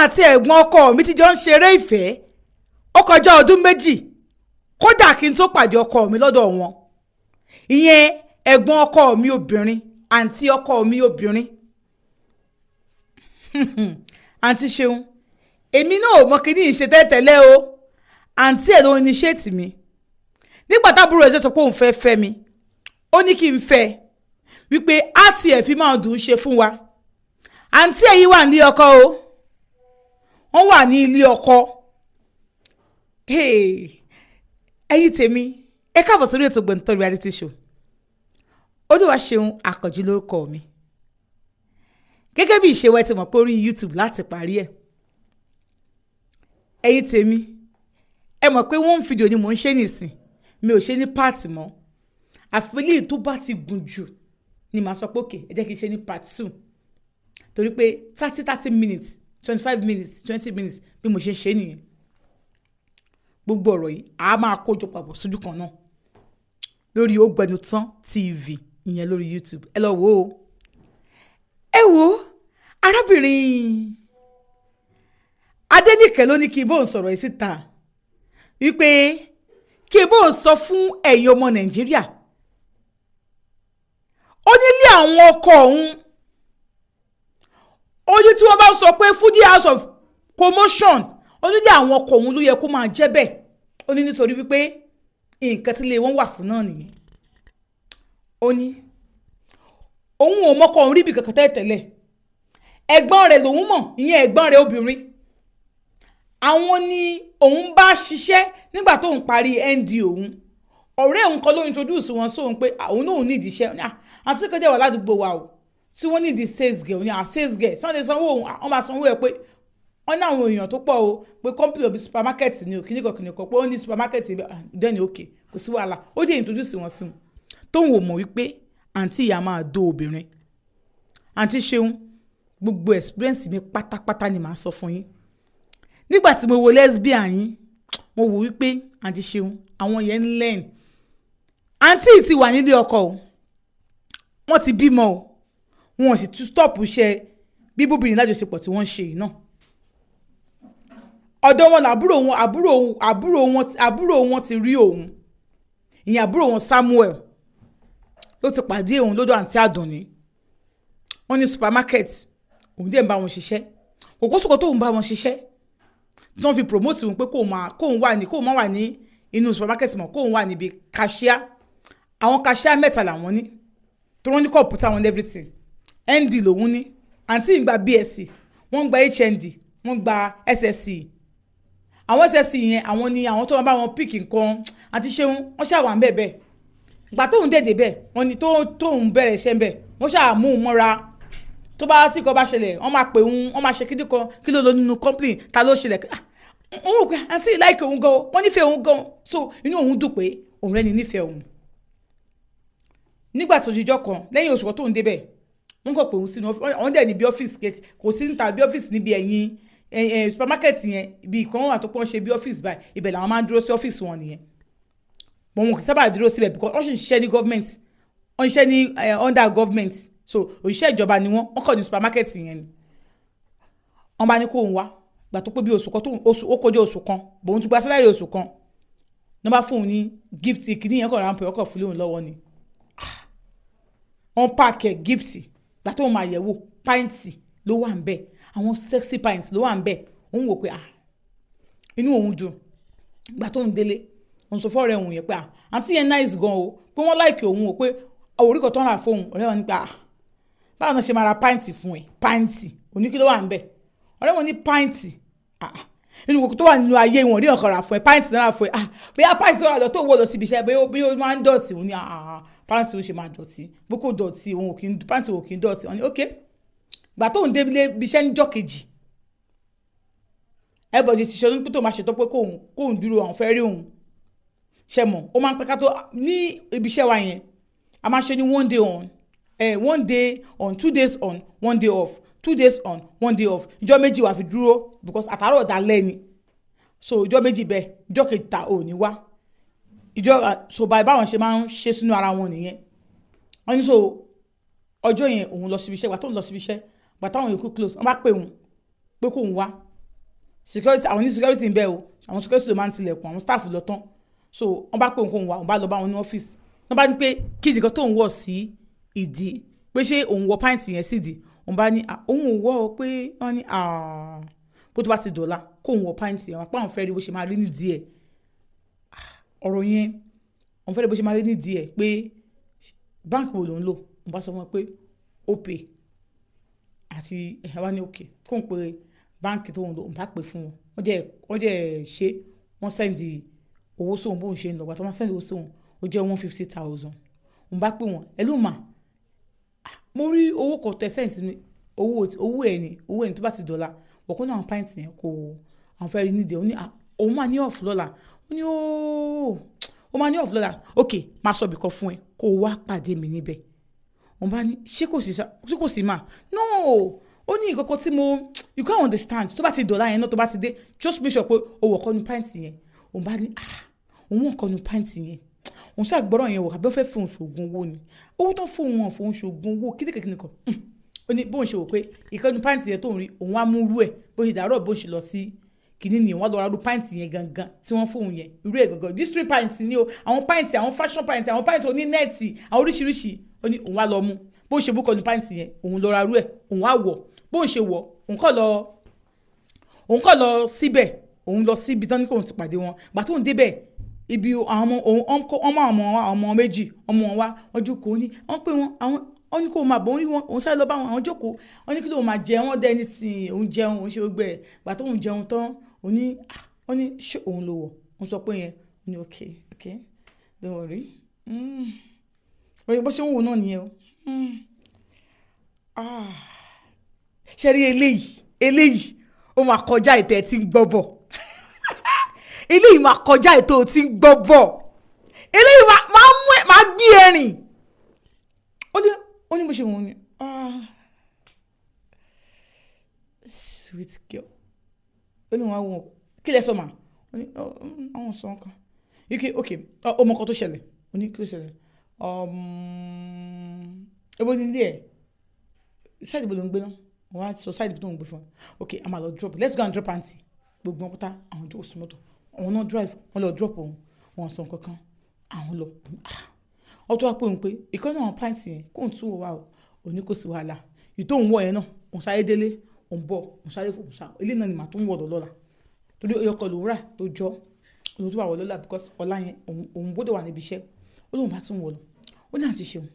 àti ẹ̀gbọ́n ọkọ mi ti jọ ń ṣeré ìfẹ́ ó kọjá ọdún méjì kódà kí n tó pàdé ọkọ mi lọ́dọ̀ wọn ìyẹn ẹ̀gbọ́n ọkọ mi obìnrin àǹtí ọkọ mi obìnrin àǹtí Ṣeun èmi náà ò mọ kí ní ìṣe tẹ́tẹ̀lẹ́ o àǹtí ẹ̀ ló ní ṣéètì mi nígbà tábúrò ẹ̀ sọ pé òun fẹ́ fẹ́ mi ó ní kí n fẹ́ wípé á tiẹ̀ fi máa dùn ún ṣe fún wa àǹtí ẹ̀ yìí wà ní ọkọ o wọ́n wà ní ilé ọkọ ẹ̀yin tèmi ẹ káàbọ̀ sórí ètò Ògbóǹtọ̀ reality show Olúwaṣeun Àkànjí lórúkọ mi gẹ́gẹ́ bí ìṣe wa ti mọ̀ pé orí YouTube láti parí ẹ̀ ẹ̀yin tèmi ẹ mọ̀ pé one video ni mò ń ṣe nìsín mi ò ṣe ní part mọ́ àfẹ́lẹ́ tó bá ti gùn jù ni màá sọ pé òkè ẹ jẹ́ kí n ṣe ní part 2 torí pé 30 minutes 25 minutes 20 minutes bí mo ṣe ṣe nìyẹn gbogbo ọ̀rọ̀ yìí a máa kójọ papọ̀ sójú kan náà lórí Ògbẹnután TV ìyẹn lórí YouTube ẹ lọ wò ó ẹ wò arábìnrin Adéníkẹ́ ló ní kí bóun sọ̀rọ̀ yìí síta wípé kí bóun sọ fún ẹ̀yin ọmọ Nàìjíríà ó nílé àwọn ọkọ òun ó ní tí wọ́n bá sọ pé Fuji House of Commotion ó nílé àwọn ọkọ òun ló yẹ kó máa jẹ́ bẹ́ẹ̀ ó ní nítorí wípé nǹkan tí ilé wọn wà fún náà nìyẹn ó ní òun ò mọ́kọ òun rí ibi kankan tẹ́lẹ̀ ẹ̀gbọ́n rẹ̀ lòun mọ̀ ìyẹn ẹ̀gbọ́n rẹ̀ obìnrin àwọn ni òun bá ṣiṣẹ́ nígbà tóun parí ND òun ọ̀rẹ́ òun kan ló introduce wọn sóhun pé òun náà nídìí iṣẹ́ àti kọjá wà ládùúgbò wa o tí wọ́n nídìí sales girl ní sales girl sunday sanwó òun wọ́n máa sanwó ẹ̀ pé wọ́n ní àwọn èèyàn tó pọ̀ o pé company of supermarket ni o kìnnìkan pé ó ní supermarket dẹ́ni òkè kò sí wàhálà ó dé introduce wọn sí wọn tóun ò mọ̀ wípé àǹtí ìyá máa dó obìnrin àǹtí Ṣeun gbogbo experience mi pátápátá ni màá sọ fún yín nígbà tí mo wo lesbian yín mo wò wípé àǹtí Ṣeun àwọn yẹn ń learn àǹtí ti wà nílé ọkọ o wọ́n ti bímọ o wọn sì tún stop iṣẹ́ bíbóbìnrin lájọṣepọ̀ tí wọ́n ń ṣe yìí náà ọ̀dọ̀ wọn àbúrò wọn ti rí òun ìyẹn àbúrò wọn Samuel ló ti pàdé òun lọ́dọ̀ àǹtí Àdùnní wọ́n ní supermarket òun dẹ̀ ń bá wọn ṣiṣẹ́ kòkó sọ̀kọ̀ tóun bá wọn ṣiṣẹ́ tí wọ́n fi promote òun pé kóun má wà ní inú supermarket mọ́ kóun wà níbi cashier àwọn cashier mẹ́ta làwọn ní tí wọ́n ní kọ̀ǹpútà wọn everything ND lòun ní àǹtí ìgbà BSc wọ́n gba HND wọ́n gba SSc àwọn SSc yẹn àwọn ni àwọn tó wọn bá wọn pick nǹkan àti Ṣeun wọ́n ṣàwà ń bẹ̀bẹ̀ ìgbà tóun dèdè bẹ̀ wọ́n ní tóun bẹ̀rẹ̀ iṣẹ́ ń bẹ̀ wọ́n ṣàmú un mọ́ra tó bá tí kò bá ṣẹlẹ̀ wọ́n máa pè òun wọ́n máa ṣe kíndìn kan kí ló lọ nínú company ta ló ṣẹlẹ̀ wọ́n rò pé àǹtí ìláìkè òun gan wọ́n nífẹ̀ẹ́ òun gan so inú òun dùn pé òun rẹ́ni nífẹ̀ẹ́ òun nígbà tó jíjọ́ kan lẹ́yìn oṣù kan tóun débẹ̀ wọ́n kàn pé òun sínú wọ́n dẹ̀ níbi ọ́fíìsì kò sí níta bí ọ́fíìsì níbi ẹ̀yìn supermarket yẹn ibi ìkan wà tó pọ́n ṣe bí ọ́fíìsì báyìí ibẹ̀ làwọn máa ń dúró sí ọ́fíìsì wọn nìyẹn wọn kì í sábà dúró síbẹ̀ because wọ́n sì ń ṣiṣẹ́ ní government wọ́n ń ṣiṣẹ́ ní under government so òṣìṣẹ́ ìjọba ni wọ́n kàn ní supermarket yẹn ni wọ́n bá ní kóun wá gbà tó pé bí oṣù kan ó kọjá oṣù kan bòun ti gba sálárì oṣù kan ní wọ́n bá fóun ní gift kìíní yẹn kàn ráńpẹ́ ọkọ̀ fún lóun lọ́wọ́ ni wọ́n pààkẹ́ gift gbà tó máa yẹ̀wò pàǹtì ló wà ń bẹ̀ àwọn sexy pàǹtì ló wà ń bẹ̀ òun wò pé inú òun dùn gbà tó ń délé òun sọ fọ́ọ̀rẹ́ òun yẹn pé àǹtí yẹn nice gan o pé wọ́n láìkì òun o pé oríkọ̀ tó ń rà fóun ọ̀rẹ́ wọn ní pé báwo náà ṣe máa ra pàǹtì fún ẹ pàǹtì oníkí ló wà ń bẹ̀ ọ̀rẹ́ wọn ní pàǹtì inú kòkó tó wà nínú ayé wọn rí ọ̀kan rà fún ẹ pàǹtì náà fún ẹ bóyá pàǹtì tó rà lọ tó wọ̀ lọ síbi iṣẹ́ bí ó máa ń dọ̀tí òun ní pàǹtì ó ṣe máa dọ̀tí bó kò dọ̀tí pàǹtì ò kì í dọ̀tí wọn ní ok gbà tóun débílé bí iṣẹ́ níjọ́ kejì everybody ti ṣe ọdún pé tó máa ṣètò pé kóun dúró àwọn fẹ́ rí òun ṣe mọ̀ ó máa ń pẹ́ ká tó ní ibi iṣẹ́ wa yẹn a máa ṣe ní 1 day on 1 day on 2 days on 1 day off 2 days on 1 day off ìjọ́ méjì wà fi dúró because àtàrọ̀ dalẹ́ ni so ìjọ́ méjì bẹ́ẹ̀ ìjọ́ kejì ta ò ní wá so báwọn ṣe máa ń ṣe sínú ara wọn nìyẹn wọ́n ní so ọjọ́ yẹn òun lọ síbi iṣẹ́ gbà tó ń lọ síbi iṣẹ́ gbà táwọn yòókù close wọ́n bá pè òun pé kóun wá security àwọn ní security ń bẹ o àwọn security ló máa ń tilẹ̀kùn àwọn staff lọ tán so wọ́n bá pè òun wá òun bá lọ bá wọn ní ọ́fíìsì wọ́n bá ní pé kí nìkan tó ń wọ̀ sí ìdí pé ṣé òun wọ pint yẹn sídìí òun bá ní òun ò wọ̀ ọ́ pé wọ́n ní bó tó bá ti dọ̀la kó òun wọ pint yẹn wọ́n pa àwọn fẹ́ rí bó ṣe máa rí nídìí ẹ̀ ọ̀rọ̀ yẹn òun fẹ́ rí bó ṣe máa rí nídìí ẹ̀ pé báńkì wo ló ń lò òun bá sọ fún wọn pé Opay àti ẹ̀hẹ́ wá ní òkè kóun pé báńkì tó ń lò òun bá pè fún wọn wọ́n jẹ́ ṣe wọ́n sẹ́ndì owó sóhun bóun ṣe ń lọ gbàtọ́ wọ́n sẹ́ndì owó sóhun ó jẹ́ 150,000 òun bá pè wọ́n ẹ ló mà mo rí owó kan tẹ sẹ́ǹsì ní owó ẹ̀ ní tó bá ti dọ̀la wọ̀kọ́ náà àwọn pàǹtì yẹn kò àwọn fẹ́ rí nídìí òun máa ní ọ̀fù lọ́la ó ní ó máa ní ọ̀fù lọ́la ok máa sọ bìkan fún ẹ kó o wá pàdé mi níbẹ̀ òun bá ní ṣé kò sí mà no ó ní ìkọ́kọ́ tí mo you can't understand tó bá ti dọ̀la yẹn náà tó bá ti dé just make sure pé o wọ̀ kọ́nu pàǹtì yẹn òun bá ní òun wọ̀ kọ́nu pàǹtì yẹn òun ṣàgbọ́rọ̀ yẹn wò àbí wọ́n fẹ́ fún òun ṣoògùn owó ni owó tó fún òun fún òun ṣoògùn owó kíndìnkìndìn kan ó ní bóun ṣe wò pé ìkọ́nu pàǹtì yẹn tó ń rí òun á mú irú ẹ̀ bó ṣe dàrọ́ bó ṣe lọ sí kìíní ni wọ́n lọ ra irú pàǹtì yẹn gangan tí wọ́n fún òun yẹn irú ẹ̀ gangan district pàǹtì ni o àwọn pàǹtì àwọn fashion pàǹtì àwọn pàǹtì oní nẹ́ẹ̀tì àwọn oríṣiríṣi ó ní òun á lọ mú bó ṣe búkọ ní pàǹtì yẹn òun lọ ra irú ẹ̀ òun á wọ̀ bóun ṣe wọ̀ òun kọ́ lọ síbẹ̀ òun lọ síbi tán ní kóun ti pàdé wọn gbà tóun débẹ̀ ibi àwọn ọmọ méjì ọmọ wọn wá wọn jókòó ní wọn pé wọn ní kó máa bọ̀ òun sáré lọ bá wọn àwọn jókòó wọn ní kí lóun máa jẹ wọn dẹni tí òun jẹun òun ṣe gbẹ gbà tóun jẹun tán wọn ní ṣé òun ló wọ̀ òun sọ pé yẹn wọn ní ok don't worry bó ṣe ń wò náà nìyẹn o ṣe rí eléyìí ó máa kọjá ìtẹ̀ tí ń gbọ́ bọ̀ eléyìí máa kọjá ètò tí ń gbọ́ bọ̀ eléyìí máa gbé ẹ̀rìn ó ní bó ṣe wọ́n ni sweet girl ó ní wọ́n wọ́n kí lẹ sọ mà ó ní àwọn sọ nǹkan ok ọmọ kan tó ṣẹlẹ̀ ó ní kí ló ṣẹlẹ̀ ebo ní ilé ẹ̀ ṣáàdì bó ló ń gbé náà wọ́n á sọ ṣáàdì tó ń gbé fún ẹ ok a máa lọ drop let's go and drop aunty gbogbo wọn pátá àwọn jókòó sí mọ́tò àwọn náà drive wọn lọ drop òun wọn sọ nǹkan kan àwọn lọ ọtún wá pé òun pé ìkọ́ náà wọn pàǹtì yẹn kóun tún wò wá o òní kò sí wàhálà ìtò òun wọ̀ yẹn náà òun sáré délé òun bọ̀ òun sáré fòun sá ilé náà ni màá tún wọ̀ lọ́la torí ọkọ̀ lòwúrà tó jọ òun tó wà wọ̀ lọ́la because ọ̀la yẹn òun gbọ́dọ̀ wà níbi iṣẹ́ ó lóun bá tún wọ̀ lọ ó ní àti ṣeun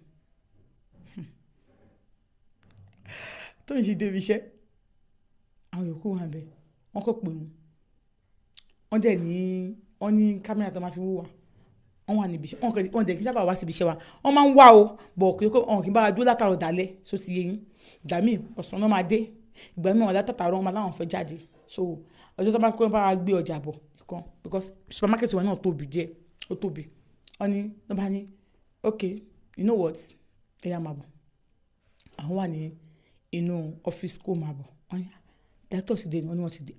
tó ń ṣe débi iṣẹ́ àwọn yòókù wà bẹ́ẹ̀ wọ́n kọ́ pé wọ́n dẹ̀ wọ́n ní kámẹ́rà tó máa fi wúwa wọ́n wà níbi iṣẹ́ wọ́n dẹ̀ kí sábà wá síbi iṣẹ́ wa wọ́n máa ń wá o bọ̀ kí wọ́n kì í bá wa dúró látàrọ̀ dálẹ̀ so ti yẹ yín ìgbà míì ọ̀sán náà máa dé ìgbà míì wọn látàtàrọ̀ wọn máa láwọn fẹ́ jáde so ọjọ́ tó bá kọ́ bá wa gbé ọjà bọ̀ nìkan because supermarket wọn náà tóbi díẹ̀ ó tóbi wọ́n ní wọ́n bá ní ok you know what ẹ̀yà máa bọ̀ àwọn wà ní inú ọ́fíìsì kó máa bọ̀ wọ́n ní dátọ̀ ti dé ni wọ́n ní wọ́n ti dé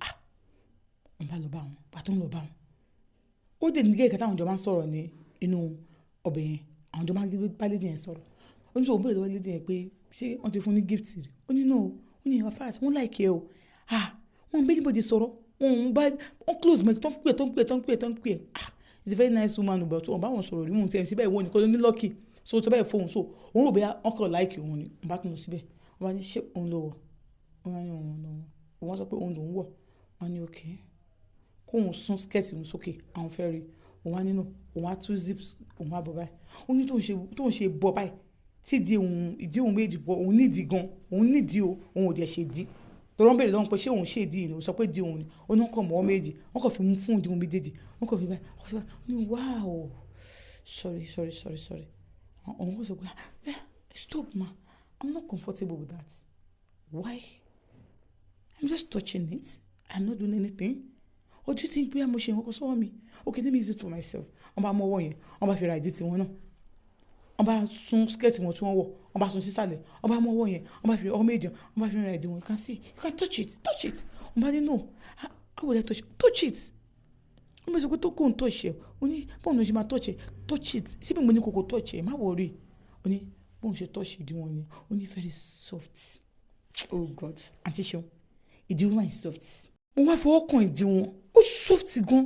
wọ́n bá lọ bá wọn bàtọ́ ń lọ bá wọn ó dé nígbà ìkẹta àwọn jọ máa ń sọ̀rọ̀ ní inú ọbẹ̀ yẹn àwọn jọ máa ń bá lédi yẹn sọ̀rọ̀ ó ní sọ òun bèrè lọ́wọ́ lédi yẹn pé ṣé wọ́n ti fún ní gift rí ó ní no ó ní ìwà fáàsì wọ́n láìkẹ́ o wọ́n bẹ́ẹ̀ níbo di sọ̀rọ̀ wọ́n close mọ́ tó ń pè it's a very nice woman but wọ́n bá wọn sọ̀rọ̀ rí mú tiẹ̀ síbẹ̀ ìwọ nìkan ló ní lọ́kì so tó bẹ́ẹ̀ fóun so òun rò bẹ́ẹ̀ ọkọ̀ láìkẹ́ òun ni wọ́n bá tún lọ síbẹ̀ wọ́n bá ní ṣé òun ló wọ̀ wọ́n bá ní òun lọ́wọ́ wọ́n sọ pé òun lòún wọ̀ wọ́n ní okay kóun sún skẹ́ẹ̀tì òun sókè àwọn fẹ́ rí òun á nínú òun á tú zips òun á bọ̀ báyìí ó ní tóun ṣe bọ̀ báyìí tí ìdí òun méjì bọ̀ òun nídìí gan òun nídìí o òun ò dẹ̀ ṣe dí tọ́rọ́ ń bèrè lọ́wọ́ pé ṣé òun ṣe ìdí ni ó sọ pé di òun ni ó ní kàn mọ́ ọ méjì wọ́n kàn fi mú fún ìdí òun méjèèjì wọ́n kàn fi báyìí wọ́n kàn fi báyìí ní wow sorry òun kò sọ pé stop ma I'm not comfortable with that why I'm just touching it I'm not doing anything. Or do you think pé mo ṣe nǹkan sọ́wọ́ mi okay let me use it for myself wọ́n bá mọ ọwọ́ yẹn wọ́n bá fi ra ìdí tiwọn náà wọ́n bá sún skẹ́ẹ̀tì wọn tí wọ́n wọ̀ wọ́n bá sún sísàlẹ̀ wọ́n bá mọ ọwọ́ yẹn wọ́n bá fi ọwọ́ méjì wọ́n bá fi ra ìdí wọn you can see you can touch it wọ́n bá ní no how would I touch it wọ́n bá sọ pé tó kóun touch ẹ̀ ó ní bóun ló ṣe máa touch it síbi mo ní kókó touch ẹ̀ má worry ó ní bóun ṣe touch ìdí wọn yẹn ó ní very soft oh God àǹtí ṣeun ìdí wọn is soft. mo wá fọwọ́ kàn ìdí wọn ó soft gan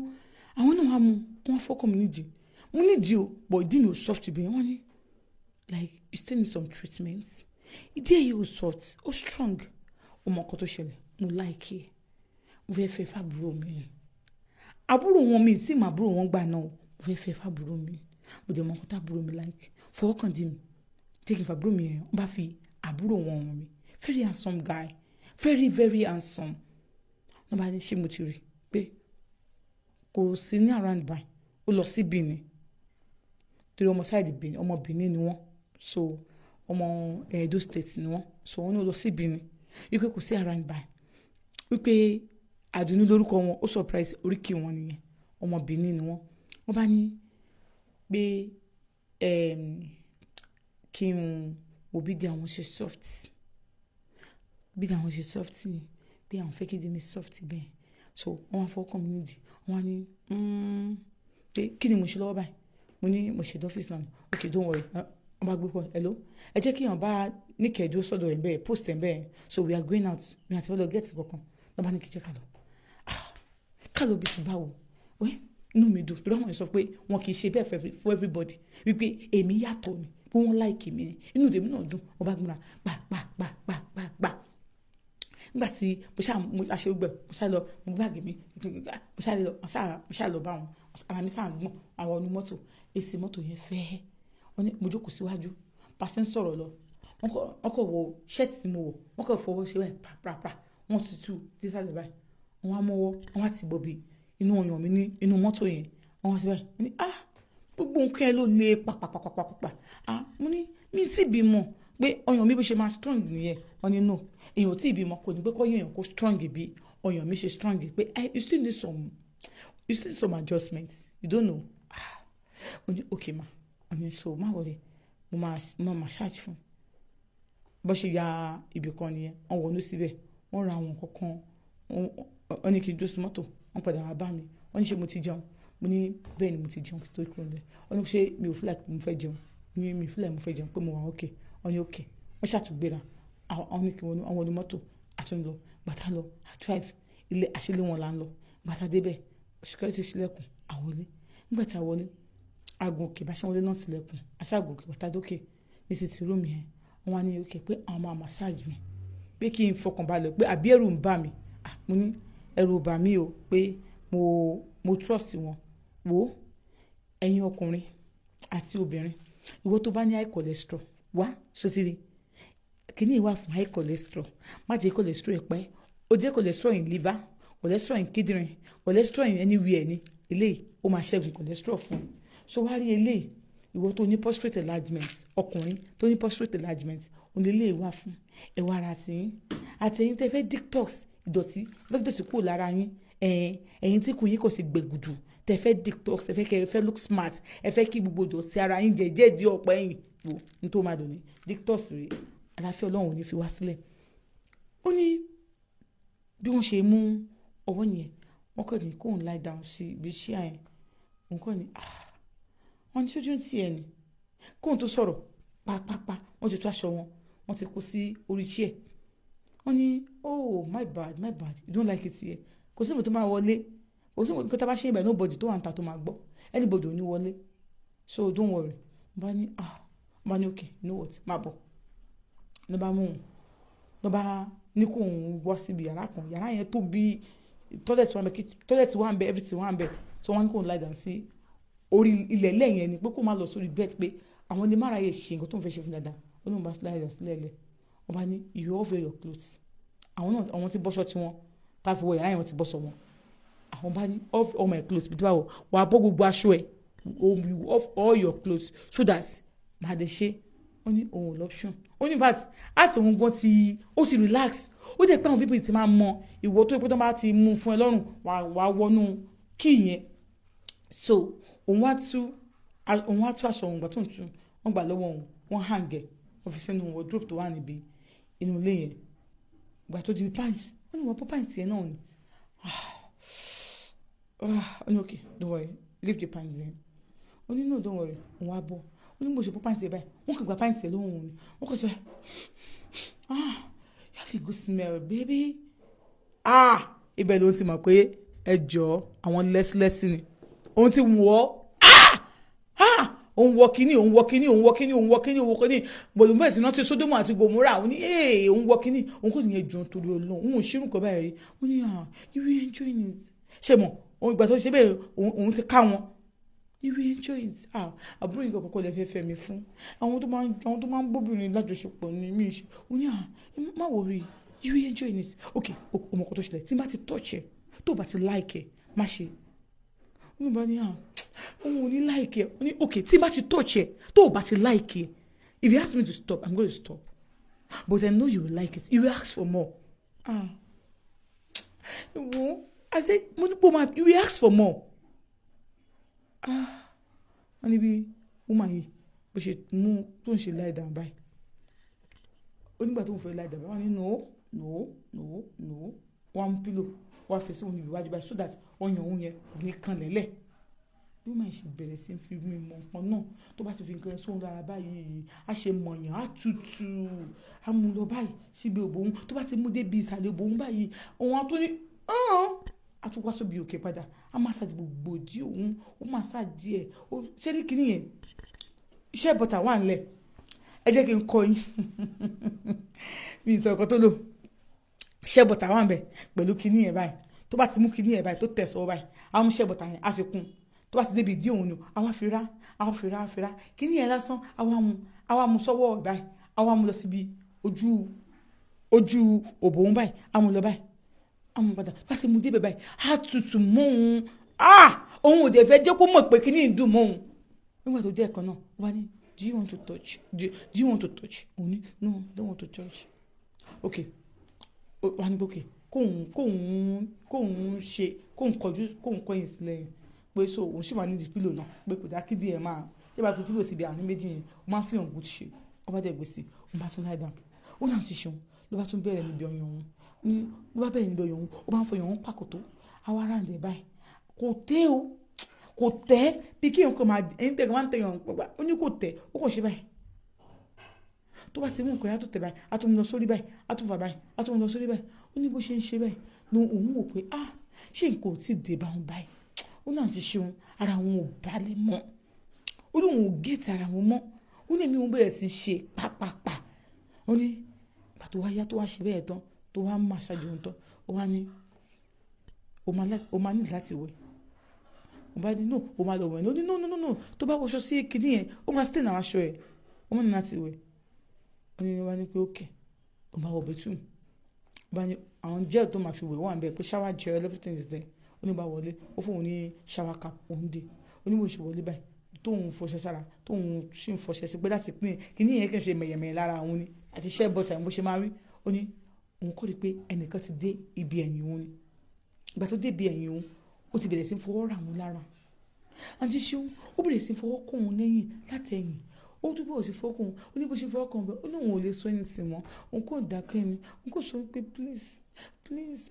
àwọn náà wá mú wọn fọwọ́ kàn mí nídìí mo nídìí o but ìdí mi ò soft bí wọ́n ní like you still need some treatment ìdí èyí ò soft ó strong ó mọ ọkọ tó ṣẹlẹ̀ mo like ẹ mo fẹ́ fẹ́ fàbúrò mi àbúrò wọn mi tí mà àbúrò wọn gbà náà mo fẹ́ fẹ́ fàbúrò mi mo dẹ̀ mọ ọkọ tá àbúrò mi like fọwọ́ kàn dì mí jẹ́ kí n fàbúrò mi yẹn wọ́n bá fi àbúrò wọn hàn mi very handsome guy very very handsome wọ́n bá ní ṣé mo ti rí pé kò sí ní around by ó lọ sí Benin torí ọmọ side Benin ọmọ Benin ni wọ́n so ọmọ Edo state ni wọ́n so wọ́n ní ó lọ sí Benin wípé kò sí around by wípé Àdùnní lórúkọ wọn ó surprise oríkì wọn nìyẹn ọmọ Benin ni wọ́n bá ní pé kí n wo bí di àwọn ṣe soft bí di àwọn ṣe soft ni pé àwọn fẹ́ kí di mi soft bẹ́ẹ̀ so wọ́n wá fọwọ́ kàn mí nídìí wọ́n wá ní pé kí ni mo ṣe lọ́wọ́ báyìí mo ní mo ṣe dọ́fíìsì náà okay don't worry wọ́n bá gbé pọ̀ hello ẹ jẹ́ kí èèyàn bá ní kẹ̀ẹ́dó sọ́dọ̀ ẹ̀ bẹ́ẹ̀ post ẹ̀ bẹ́ẹ̀ so we are going out we are ti fẹ́ lọ get kankan lọ́ bá ní kí jẹ́ ká lọ bí ti báwo inú mi dùn lọ́wọ́ sọ pé wọn kì í ṣe bẹ́ẹ̀ for everybody wípé èmi yàtọ̀ ni pé wọ́n láìkì mi ni inú tèmi náà dùn wọ́n bá gbọ́ra gbà nígbà tí mo ṣe gbẹ mo ṣá lọ mo gbàgbé mi mo ṣá lọ bá wọn ara mi sáà gbọ́n àwọn ọ̀nù mọ́tò èsì mọ́tò yẹn fẹ́ mo jókòó síwájú pàṣẹ ń sọ̀rọ̀ lọ wọ́n kọ̀ wọ ṣẹ́ẹ̀tì tí mo wọ̀ wọ́n kọ̀ fọwọ́ ṣe báyìí pàápàá wọ́n ti tú dísàlẹ̀ báyìí wọ́n á mọ́wọ́ wọ́n á ti bọ̀ bí inú ọyàn mi ní inú mọ́tò yẹn wọ́n wá sí báyìí mo ní gbogbo nǹkan ẹ ló le pàpàpàpàpà mo ní mi tí bímọ pé ọyàn mi bó ṣe máa strong nìyẹn wọ́n ní no èèyàn tí ìbímọ kò ní pé kọ́ yẹn kó strong bí ọyàn mi ṣe strong pé you still need some adjustments you don't know mo ní okay ma wọ́n ní so má wọlé mo máa massage fún bó ṣe ya ibì kan nìyẹn wọ́n wọnú síbẹ̀ wọ́n ra àwọn kankan wọ́n ní kí n dúró sí mọ́tò wọ́n padà wá bá mi wọ́n ní ṣé mo ti jẹun mo ní bẹ́ẹ̀ ni mo ti jẹun kí tó kúrò lẹ̀ wọ́n ní ṣé mi ò feel like mo fẹ́ jẹun ní mi feel like mo fẹ́ jẹun pé mo wà okay wọ́n ní okay wọ́n ṣàtúgbéra àwọn ní kí wọ́n àwọn onímọ́tò àtúnlọ gbàtà lọ drive ilé àṣìlẹ̀ wọn là ń lọ gbàtà débẹ̀ security sílẹ̀kùn àwọlé nígbà tí a wọlé agòkè bá ṣe wọlé náà tilẹ̀kùn aṣáàgòkè gbàtà dókè ní sì ti rú mi yẹn wọ́n wá ní okay pé àwọn máa massage mi pé kí n fọkàn balẹ̀ pé àbí ẹ̀rù ń bà mí mo ní ẹ̀rù bà mí o pé mo trust wọn wo ẹ̀yin ọkùnrin àti obìnrin ìwọ tó bá ní high cholesterol wá sotiri kíní ìwà fún high cholesterol má jẹ́ cholesterol ẹ̀ pẹ́ ó jẹ́ cholesterol in liver cholesterol in kidney cholesterol in anywhere ni eléyìí ó máa ṣẹ́gun cholesterol fún un so wá rí eléyìí ìwọ tó ní prostate enlargement ọkùnrin tó ní prostate enlargement òun lè wà fún ẹwà ara àtẹ̀yìn tẹ́ fẹ́ detox ìdọ̀tí lọ́dọ̀tí kúrò lára yín ẹ̀yin tí kù yín kò sì gbẹ̀gùdù tẹ́ fẹ́ detox ẹ fẹ́ look smart ẹ fẹ́ kí gbogbo ìdọ̀tí ara yín jẹ́ di ọ̀pọ̀ ẹ̀yìn wò ní tó máa dùn ní detox rèé àlàáfíà ọlọ́run ò ní fi wá sílẹ̀ ó ní bí wọ́n ṣe mú ọwọ́ yẹn wọ́n kàn ní kóun lie down sí ibi iṣẹ́ àyẹn òun kàn ní wọ́n ní sójú ti ẹ̀ ní kóun tó sọ̀rọ̀ pàápàá wọ́n ti tó aṣọ wọ́n ti kó sí orí iṣẹ́ wọ́n ní oh my bad you don't like it here kò sí ìbò tó máa wọlé kò sí ìbò tó bá ṣe ibẹ̀ nobody tó wà níta tó máa gbọ́ anybody ò ní wọlé so don't worry bá ní okay you know what máa bọ̀ ló bá mú un ló bá ní kó òun wọ́ síbi yàrá kan yàrá yẹn tó bí toilet wà ń bẹ everything wà ń bẹ so wọ́n ní kó òun lie down sí orí ilẹ̀ lẹ́yìn ẹni pé kó má lọ sórí bed pé àwọn lè má ra yẹ ṣe nǹkan tó ń fẹ́ ṣe fún dáadáa ó ní òun bá lie down sílẹ̀ lẹ̀ wọ́n bá ní you off your clothes àwọn ti bọ́ṣọ tí wọ́n tá a fi wọ yàrá yẹn wọ́n ti bọ́ṣọ wọn àwọn bá ní off all my clothes bí tí wàá wà á bọ́ gbogbo aṣọ ẹ̀ you off all your clothes so that màá dé ṣe ó ní òun l'option ó ní vat àti òun gan ó ti relax ó jẹ́ pé àwọn people ti máa mọ ìwọ tó pé tó bá ti mú fún ẹ lọ́rùn wàá wọnú kí yẹn so òun wá tú aṣọ òun gbà tó ń tú wọ́n gbà lọ́wọ́ òun wọ́n hang ẹ̀ wọ́n fi sínú wardrobe tó wà níbi inú ilé yẹn gbà tó di pants wọ́n ní wọ́n pọ́ pants yẹn náà ni ó ní okay don't worry leave the pants in ó ní no don't worry òun wá bọ̀ ó ní mo ṣe pọ́ pants yẹn báyìí wọ́n kàn gba pants yẹn lóhùn òun ni wọ́n kàn ṣe báyìí you have a good smell baby ibẹ̀ ló ti mọ̀ pé ẹjọ́ àwọn lẹ́sílẹ́sí ni òun ti wọ́ òun wọ kíní bọ̀dùn bẹ́ẹ̀ sì náà ti Sódómù àti Gòmórà òun ní òun wọ kíní òun kò ní ẹjọ́ torí Ọlọ́run òun ò ṣírùn kan báyìí rí òun ní you will enjoy it ṣe mọ̀ òun ìgbà tó ṣe bẹ́ẹ̀ òun ti ká wọn you will enjoy it àbúrò yìí kọ̀ọ̀kan lè fẹ́ fẹ́ mi fún àwọn tó máa ń bóbìnrin lájọṣepọ̀ ní mí ṣe òun ní má worry you will enjoy it ok ọmọ kan tó ṣẹlẹ̀ tí n bá ti touch ẹ tó bá ti like ẹ má ṣe òun bá ní òun ò ní like ẹ òun ní ok tí n bá ti touch ẹ tó bá ti like ẹ if you ask me to stop I'm going to stop but I know you will like it you will ask for more I said mo ní pò máa you will ask for more wọ́n ní bí woman yìí bó ṣe mú tó ń ṣe lie down báyìí onígbà tó ń fẹ́ lie down báyìí wọ́n ní no wọ́n mú pillow wọ́n fẹ́ sí òun níbi iwájú báyìí so that ọyàn òun yẹn ní kan lẹ́lẹ̀ bí woman ṣe bẹ̀rẹ̀ sí fi mú ìmọ̀ nǹkan náà tó bá ti fi nǹkan sóhun lára báyìí á ṣe mọ̀yàn á tutù á mú lọ báyìí síbi òbòun tó bá ti mú débi ìsàlẹ̀ òbòun báyìí òun á tó ní a tún wá sóbi òkè padà a máa ṣàdì gbogbo òdì òun ó máa ṣàdì ẹ̀ ṣé ní kinní yẹn iṣẹ́ bọ́tà wà nílẹ̀ ẹ jẹ́ kí n kọ́ yín mi ì sọ ọ̀kan tó lò iṣẹ́ bọ́tà wà níbẹ̀ pẹ̀lú kinní yẹn báyìí tó bá ti mú kinní yẹn báyìí tó tẹ̀ sọ́wọ́ báyìí a mú iṣẹ́ bọ́tà yẹn a fi kún tó bá ti débi ìdí òun ni a wá fi rá kinní yẹn lásán a wá mú sọ́wọ́ báyìí a wá mú lọ síbi ojú òbò òun báyìí a mú lọ báyìí àwọn padà bá ti mú débẹ̀ báyìí á tutù mọ́ òun ò dẹ̀ fẹ́ jẹ́ kó mọ̀ pé kí ní ìdùn mọ́ òun nígbà tó jẹ́ ẹ̀kan náà wá ní do you want to touch òun ní no I don't want to touch ok wá ní bókè kóun kọ̀yìn sílẹ̀ pé so òun sì wà ní di pílò náà pé kò dá kí díẹ̀ máa ṣé bá fi pílò sí ibi àárín méjì yẹn ó máa fi hàn bó ti ṣe ó bá dẹ̀ gbèsè ó bá tún láì dáhùn ó náà ti ṣeun ló bá tún bẹ̀rẹ̀ níbi ọyàn òun ló bá bẹ̀rẹ̀ níbi ọyàn òun ó bá ń fọyàn òun pàkótó àwa ara ǹdẹ̀ báyìí kò tẹ́ bí kí nǹkan máa ẹni tẹ̀ máa ń tẹ̀yàn pàpà ó ní kò tẹ́ ó kò ṣe báyìí tó bá ti mú nǹkan yá tó tẹ̀ báyìí á tún lọ sórí báyìí á tún fà báyìí á tún lọ sórí báyìí ó ní bó ṣe ń ṣe báyìí ni òun wò pé ṣé nǹkan ò tí ì dé bá òun báyìí ó náà ti ṣe òun ara òun ò balẹ̀ mọ́ ó ní òun ò géètì ara òun mọ́ ó ní èmi òun bẹ̀rẹ̀ sí ṣe pàpàpà ó ní ìgbà tó wá yá tó wá ṣe bẹ́ẹ̀ tán tó wá máa ṣáájú ohun tán ó wá ní o máa ní láti wẹ̀ o bá ní no o máa lọ wẹ̀ ní ó ní no tó bá wọṣọ sí kìdí yẹn ó máa stay náà aṣọ ẹ̀ ó máa ní láti wẹ̀ ó ní wá ní pé okay o máa wọ bẹ́tùm ó bá ní àwọn gel tó máa fi wẹ̀ wọ́n à ń bẹ̀ pé shower gel everything is there ó ní bá wọlé ó fún òun ní shower cap òun dé ó ní bó ṣe wọlé báyìí tóun fọṣẹ sára tóun sì ń fọṣẹ sí pé láti pín kìdí yẹn kì í ṣe mẹ̀yẹ̀mẹ̀yẹ̀ lára òun ni àti share butter bó ṣe máa rí ó ní òun kọ́ rí pé ẹnìkan ti dé ibi ẹ̀yìn òun ni ìgbà tó dé ibi ẹ̀yìn òun ó ti bẹ̀rẹ̀ sí fọwọ́ rà òun lára àti ṣeun ó bẹ̀rẹ̀ sí fọwọ́ kàn òun lẹ́yìn láti ẹ̀yìn ó tún bọ̀ sí fọwọ́ kàn òun ó ní bó ṣe fọwọ́ kàn òun ó ní òun ò lè sọ ẹni tì mọ́ òun kò dákẹ́ ni òun kò sọ pé please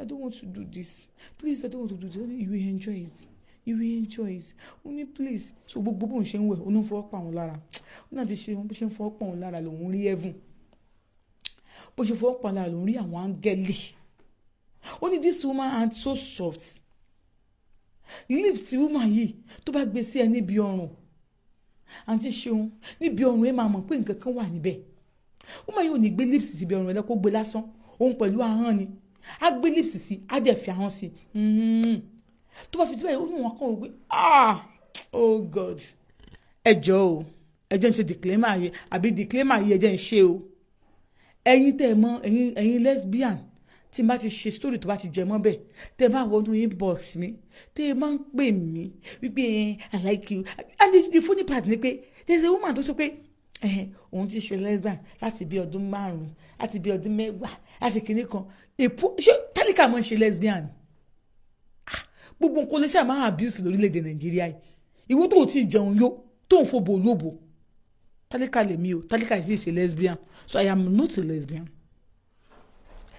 I don't want to do this please I don't want to do this ó ní you will enjoy it ó ní please so gbogbo bóun ṣe ń wẹ̀ ó ní fọwọ́ pa òun lára ó náà ti ṣe bó ṣe ń fọwọ́ pa òun lára lòun rí heaven bó ṣe fọwọ́ pa lára lòun rí àwọn áńgẹ́lì ó ní this woman hand so soft lips tí woman yìí tó bá gbé sí ẹ níbi ọrùn àǹtí ṣeun níbi ọrùn ẹ máa mọ̀ pé nǹkan kan wà níbẹ̀ woman yìí ò ní gbé lips síbi ọrùn ẹ lẹ́kọ́ gbé lásán òun pẹ̀lú ahọ́n ni á gbé lips sí á dẹ̀ fi ahọ́n sí tó bá fi tí báyìí ó ní wọn kàn ó gbé oh God ẹjọ́ o ẹjẹ́ ń ṣe disclaimer yìí àbí disclaimer yìí ẹjẹ́ ń ṣe o ẹ̀yin tẹ́ mọ̀ ẹ̀yin lesbian tí n bá ti ṣe story tó bá ti jẹ mọ́ bẹ́ẹ̀ tẹ́ bá wọnú inbox mi tẹ́ máa ń pè mí wípé I like you and the funny part ni pé there is a woman tó sọ pé òun ti ṣe lesbian láti bí ọdún 5 láti bí ọdún 10 láti kìíní kan ṣé tálíkà máa ń ṣe lesbian gbogbo nǹkan lè ṣe máa abuse lórílẹ̀‐èdè Nàìjíríà yìí ìwọ tó ti jẹun yó tó ń fòbò lóbò tálíkà lèmi o tálíkà yìí ṣe lesbian so I am not a lesbian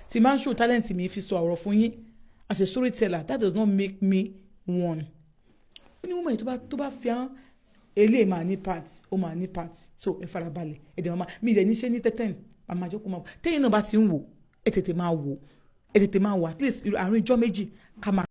tí máa ń show talent mi fi sọ ọ̀rọ̀ fún yín as a storyteller that does not make me one ó ní wọ́n mọ̀ tó bá fi hàn eléyìí máa ní part ó máa ní part so ẹ farabalẹ̀ ẹ dẹ̀ máa mi ìdẹ̀ níṣẹ́ ní tẹ́tẹ́n àmà àjọkọ̀ máa tẹ́yìn náà bá ti ń wò ẹ tètè máa wò ẹ tètè máa wà at least àárín ijọ́ méjì ká máa